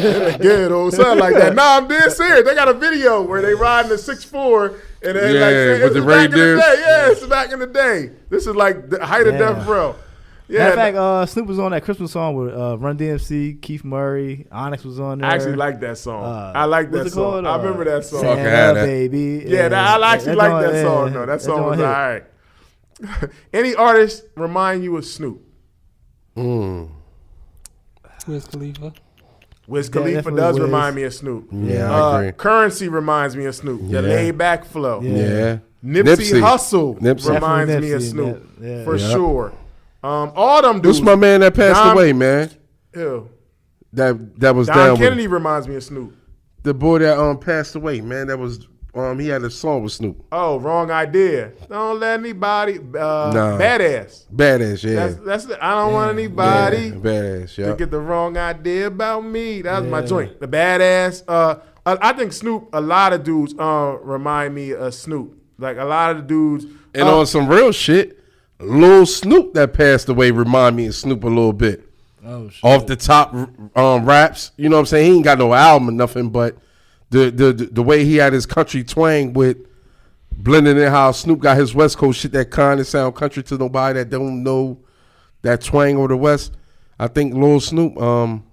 in the ghetto, something like that. Nah, I'm dead serious. They got a video where they riding the 6'4", and they Yeah, with the reindeers. Yeah, it's back in the day. This is like the height of Yeah. Death Row. Matter Yeah, of fact, Snoop was on that Christmas song with Run DMC, Keith Murray, Onyx was on there. I actually like that song. I like that what's it song. called? I remember that song. Fucking Santa had that. Baby. Yeah, I actually like that song though. That song was all hit. right. Any artist remind you of Snoop? Wiz Khalifa. Wiz Yeah, Khalifa definitely does Wiz. remind me of Snoop. Yeah, I agree. Currency reminds me of Snoop. The Yeah. laid back flow. Yeah. Nipsey Hussle Nipsey. reminds Definitely me of Nipsey, Snoop yeah. for Yeah. sure. All them dudes. Who's my man that passed Dom- away, man? Ew. That was Don down Kennedy with reminds me of Snoop. the boy that passed away, man. That was he had a song with Snoop. Oh, wrong idea. Don't let anybody. Badass. Badass, yeah. That's the, I don't want anybody Yeah, badass, to yeah. get the wrong idea about me. That was my joint. The Badass. I think Snoop. A lot of dudes remind me of Snoop. Like a lot of the dudes And on some real shit, Lil Snoop that passed away remind me of Snoop a little bit. Oh shit. Off the top raps, you know what I'm saying? He ain't got no album or nothing, but the way he had his country twang with blending in how Snoop got his West Coast shit that kind of sound country to nobody that don't know that twang over the West. I think Lil Snoop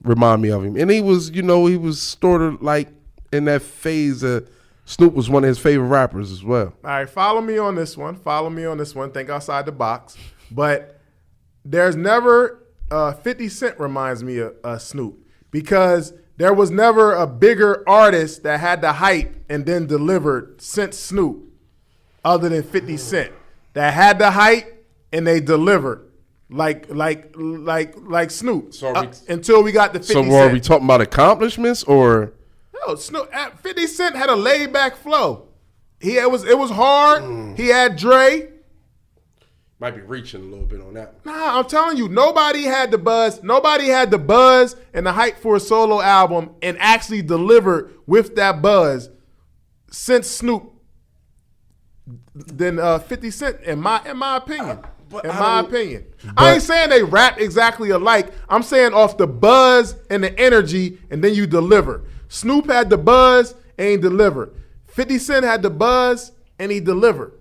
remind me of him. And he was, he was sort of like in that phase of Snoop was one of his favorite rappers as well. All right, follow me on this one. Think outside the box. But there's never 50 Cent reminds me of Snoop because there was never a bigger artist that had the hype and then delivered since Snoop other than 50 Cent that had the hype and they delivered like Snoop until we got the 50 Cent. So are we talking about accomplishments or? No, Snoop. 50 Cent had a laid back flow. It was hard. He had Dre. Might be reaching a little bit on that one. Nah, I'm telling you, nobody had the buzz. Nobody had the buzz and the hype for a solo album and actually delivered with that buzz since Snoop than 50 Cent, in my opinion. I ain't saying they rap exactly alike. I'm saying off the buzz and the energy, and then you deliver. Snoop had the buzz and he delivered. 50 Cent had the buzz and he delivered.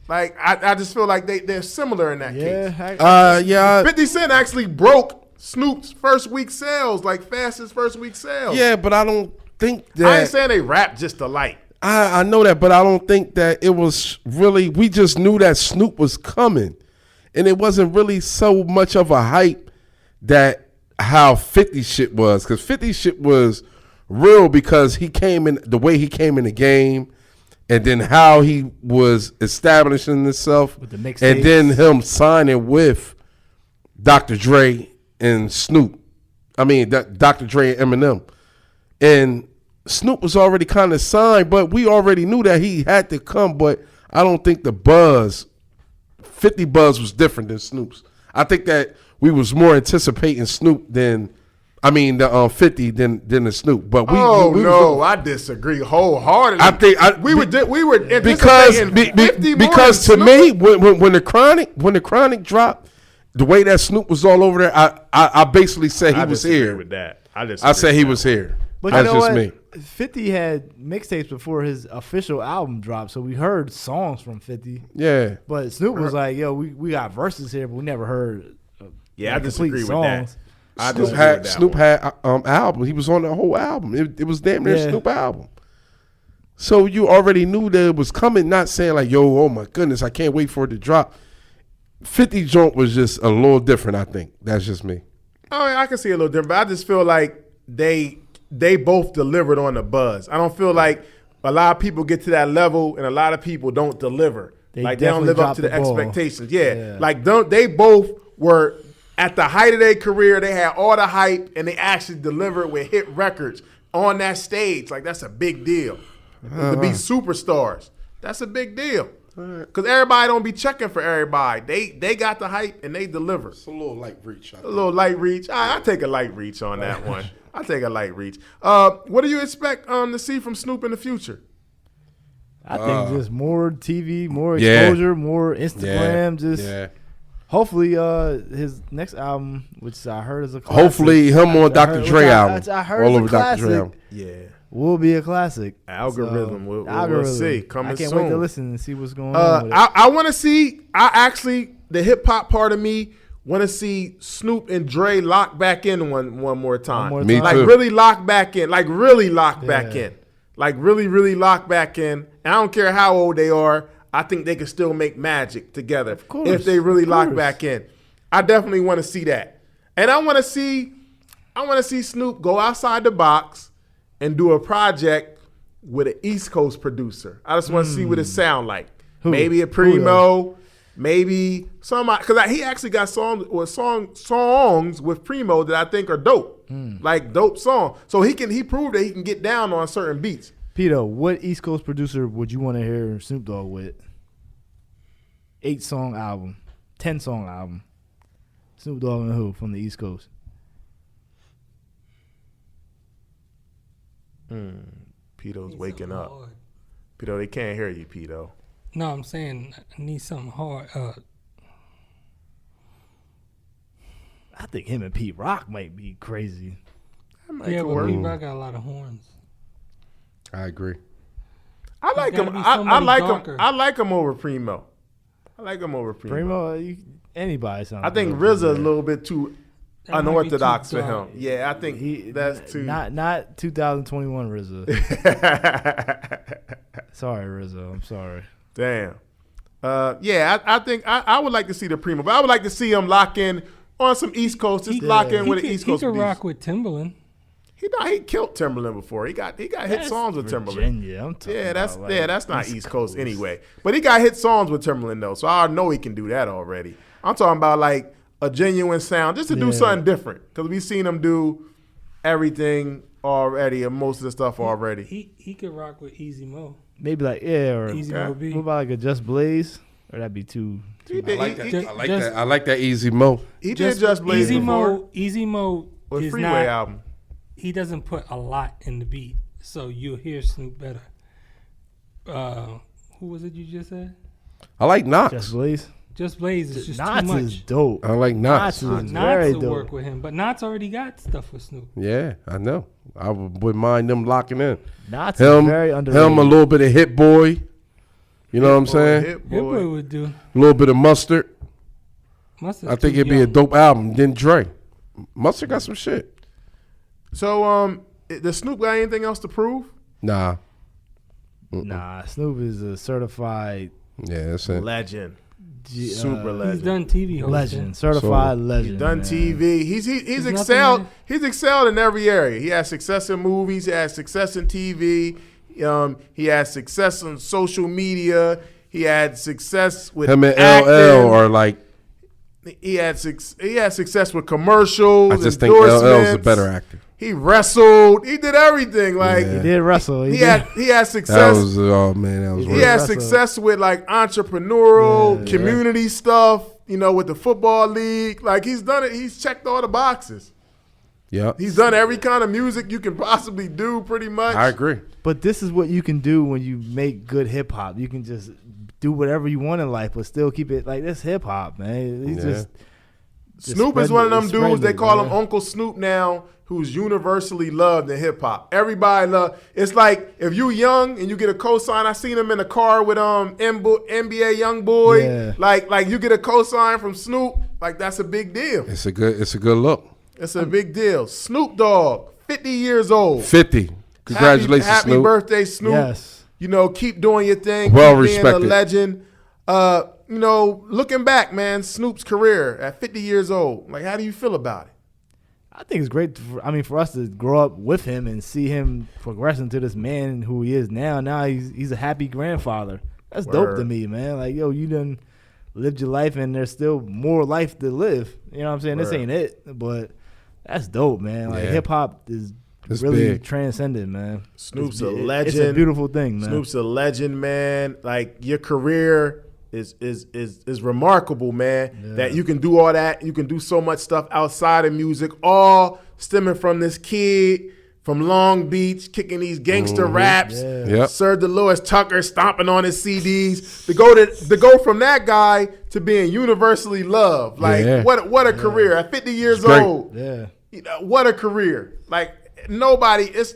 Like I just feel like they're similar in that case. 50 Cent actually broke Snoop's first week sales, like fastest first week sales. Yeah, but I don't think that. I ain't saying they rap just alike. I know that, but I don't think that it was really. We just knew that Snoop was coming, and it wasn't really so much of a hype that how 50 shit was, because 50 shit was real because he came in the way he came in the game. And then how he was establishing himself, with the mixtapes, and then him signing with Dr. Dre and Snoop. I mean, Dr. Dre and Eminem. And Snoop was already kind of signed, but we already knew that he had to come. But I don't think the buzz, 50 buzz was different than Snoop's. I think that we was more anticipating Snoop than. I mean, the 50 than the Snoop, but I disagree wholeheartedly. I think we were because to me, when the Chronic dropped, the way that Snoop was all over there, I basically said he was here. With that, I said he was here. But that's you know just what? me. 50 had mixtapes before his official album dropped, so we heard songs from 50. Yeah, but Snoop was like, "Yo, we got verses here, but we never heard." I disagree with that. Snoop had album. He was on the whole album. It was damn near Snoop album. So you already knew that it was coming. Not saying like, "Yo, oh my goodness, I can't wait for it to drop." 50 joint was just a little different. I think that's just me. I can see a little different, but I just feel like they both delivered on the buzz. I don't feel like a lot of people get to that level and a lot of people don't deliver. They don't live up to the expectations. Yeah, like they both were. At the height of their career, they had all the hype, and they actually delivered with hit records on that stage. Like, that's a big deal. To be superstars, that's a big deal. Because everybody don't be checking for everybody. They got the hype, and they deliver. It's a little light reach. A little light reach. I take a light reach on that one. I take a light reach. What do you expect to see from Snoop in the future? I think just more TV, more exposure, more Instagram, hopefully, his next album, which I heard is a classic. Hopefully, him on Dr. Dre album. I heard all over Dr. Dre album. Yeah. Will be a classic. Algorithm. We'll see. Coming soon. I can't wait to listen and see what's going on with it. I want to see, the hip-hop part of me want to see Snoop and Dre lock back in one more time. Me like, too. really lock back in. Like, really lock back in. Like, really, really lock back in. And I don't care how old they are. I think they can still make magic together if they really lock back in. I definitely want to see that. And I want to see Snoop go outside the box and do a project with an East Coast producer. I just want to see what it sound like. Who? Maybe a Primo, maybe somebody, because he actually got songs with Primo that I think are dope. Like dope songs. So he proved that he can get down on certain beats. Pito, what East Coast producer would you want to hear Snoop Dogg with? 8-song album, 10-song album. Snoop Dogg and who from the East Coast? Pito's waking up. Pito, they can't hear you, Pito. No, I'm saying I need something hard. I think him and Pete Rock might be crazy. Yeah, but Pete Rock got a lot of horns. I agree. I like him. gotta be I somebody like darker. him. I like him over Primo. I like him over Primo. Primo, anybody sounds I think good. RZA is a little bit too That might be unorthodox too for him. dark. Yeah, I think that's too. Not 2021 RZA. Sorry, RZA. I'm sorry. Damn. Yeah, I think I would like to see the Primo, but I would like to see him lock in on some East Coast. Just lock in with an East Coast He could beat. rock with Timberland. He killed Timberland before. He got hit songs with Timberland. Virginia, I'm talking Yeah, that's about, like, that's not East Coast anyway. But he got hit songs with Timberland though, so I know he can do that already. I'm talking about like a genuine sound, just to do something different, because we've seen him do everything already and most of the stuff already. He could rock with Easy Mo. Maybe like or Easy Mo B. what about like a Just Blaze? Or that'd be too. He did, I like that. he, I like that. I like that Easy Mo. he did just Blaze before Easy Mo with is Freeway not. album. He doesn't put a lot in the beat, so you'll hear Snoop better. Who was it you just said? I like Knox. Just Blaze. Just Blaze is just Knots too much. is dope. I like Knox. Knots is Knots very will dope. work with him, but Knots already got stuff with Snoop. Yeah, I know. I wouldn't mind them locking in. Knots Him, is very underrated. him, a little bit of Hit Boy. You know what I'm saying? Hit Hit Boy Boy. would do. A little bit of Mustard. Mustard's I think too it'd be a young. dope album. Then Dre. Mustard got some shit. So does Snoop got anything else to prove? Nah. Nah, Snoop is a certified Yeah, that's it. Legend. G- Super uh, legend. He's done TV hosting. legend, certified legend. Done man. TV. He's There's excelled. nothing He's excelled in every area. He has success in movies. He has success in TV. He has success on social media. He had success with Him and acting. LL are like, He had success with commercials. I just think LL's a endorsements. better actor. He wrestled. He did everything. Like Yeah. He did wrestle. he did. had That success. was, oh man, that was He real. had Wrestle. success with like entrepreneurial, Yeah. community stuff. You know, with the football league. Like he's done it. He's checked all the boxes. Yep. He's done every kind of music you can possibly do, pretty much. I agree. But this is what you can do when you make good hip hop. You can just do whatever you want in life, but still keep it like this hip hop, man. He's Yeah. just Snoop is spread one of the- them dudes. spread They it, call man. him Uncle Snoop now, who's universally loved in hip hop. Everybody love. It's like if you young and you get a cosign. I seen him in the car with NBA YoungBoy. Yeah. Like you get a cosign from Snoop. Like that's a big deal. It's a good look. It's a big deal. Snoop Dogg, 50 years old. 50. Congratulations, happy Snoop. birthday, Snoop. Yes. You know, keep doing your thing. Well keep being a respected. legend. You know, looking back, man, Snoop's career at 50 years old. Like, how do you feel about it? I think it's great. For us to grow up with him and see him progressing to this man who he is now. Now he's a happy grandfather. That's dope Word. to me, man. Like, yo, you done lived your life and there's still more life to live. You know what I'm saying? This Word. ain't it, but that's dope, man. Like Yeah. hip hop is It's really big. transcendent, man. Snoop's It's- a It's legend. a beautiful thing, man. Snoop's a legend, man. Like, your career is remarkable, man. Yeah. That you can do all that. You can do so much stuff outside of music, all stemming from this kid from Long Beach, kicking these gangster raps. Yeah. Yep. Sir Lewis Tucker stomping on his CDs. To go from that guy to being universally loved. Like Yeah. what a career at 50 years It's great. old. Yeah. You know, what a career. Like nobody, it's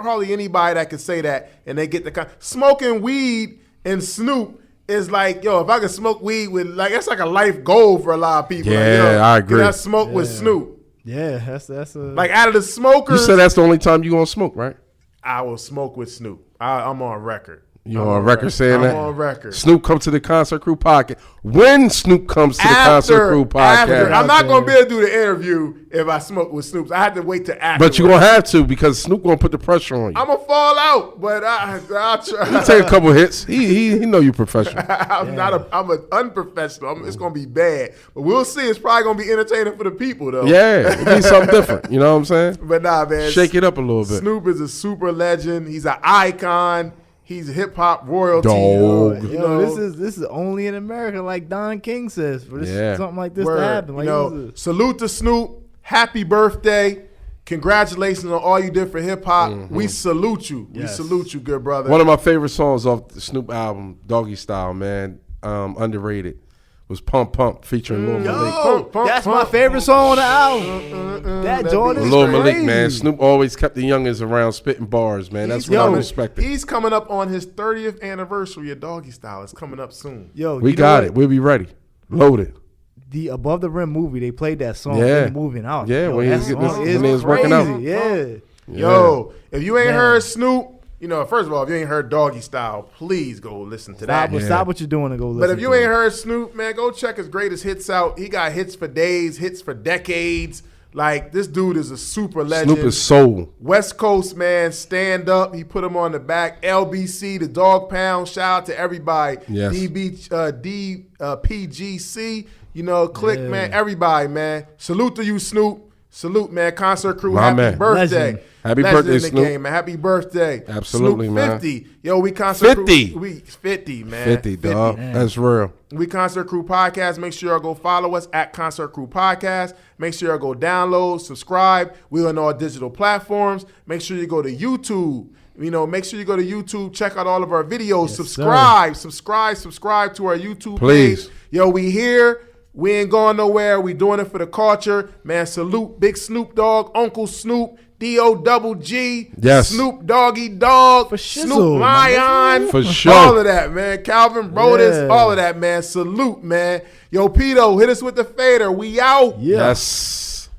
hardly anybody that can say that and they get the smoking weed and Snoop is like, yo, if I could smoke weed with that's like a life goal for a lot of people. Yeah, like, yo, I agree. Can I smoke with Yeah. Snoop? Yeah, that's a Like out of the You smokers, said that's the only time you gonna smoke, right? I will smoke with Snoop. I'm on record. You I'm on record saying that? I'm on record. Snoop come to the Concert Crew podcast. When Snoop comes to the Concert Crew podcast. I'm not gonna be able to do the interview if I smoke with Snoop. I had to wait to after. But you're gonna have to because Snoop gonna put the pressure on you. I'm gonna fall out, but I'll try. You take a couple hits. He know you professional. I'm an unprofessional. It's gonna be bad, but we'll see. It's probably gonna be entertaining for the people, though. Yeah, it be something different. You know what I'm saying? But nah, man. Shake it up a little bit. Snoop is a super legend. He's an icon. He's hip hop royalty. Dog. You Yo, know, this is only in America, like Don King says, for this Yeah. something like this word. to happen. Like, you know, salute to Snoop. Happy birthday. Congratulations on all you did for hip hop. We salute you. Yes. We salute you, good brother. One of my favorite songs off the Snoop album, Doggystyle, man, underrated, was Pump Pump featuring Lil Malik. That's my favorite song on the album. That joint is Lil Malik, crazy. man. Snoop always kept the youngins around spitting bars, man. That's what I respected. He's coming up on his 30th anniversary of Doggystyle. It's coming up soon. Yo, We you know got what? it. We'll be ready. Loaded. The Above the Rim movie, they played that song Yeah. in the movie. And I was, Yeah, yo, when he that was getting song this- is when he was working out. crazy. Yeah. Yo, if you ain't Man. heard Snoop, you know, first of all, if you ain't heard Doggystyle, please go listen to that. Stop what you're doing and go listen. But if you to ain't it. heard Snoop, man, go check his greatest hits out. He got hits for days, hits for decades. Like, this dude is a super legend. Snoop is soul. West Coast, man, stand up. He put him on the back. LBC, the Dog Pound. Shout out to everybody. Yes. PGC, you know, Click, Yeah. man, everybody, man. Salute to you, Snoop. Salute, man. Concert crew, My happy man. birthday. Legend. Happy Legend birthday, in the Snoop. game, man. Happy birthday. Absolutely, Snoop man. 50. Yo, we concert 50. crew. We 50, man. 50, dog. man. That's real. We Concert Crew Podcast. Make sure y'all go follow us at Concert Crew Podcast. Make sure y'all go download, subscribe. We're on all digital platforms. Make sure you go to YouTube. You know, make sure you go to YouTube. Check out all of our videos. Yes, subscribe to our YouTube Please. page. Yo, we here. We ain't going nowhere. We doing it for the culture. Man, salute Big Snoop Dogg, Uncle Snoop, D-O-double-G, Yes. Snoop Doggy Dog, For Snoop shizzle, Lion. For sure. All of that, man. Calvin Brodus, Yeah. all of that, man. Salute, man. Yo, Pito, hit us with the fader. We out. Yeah. Yes.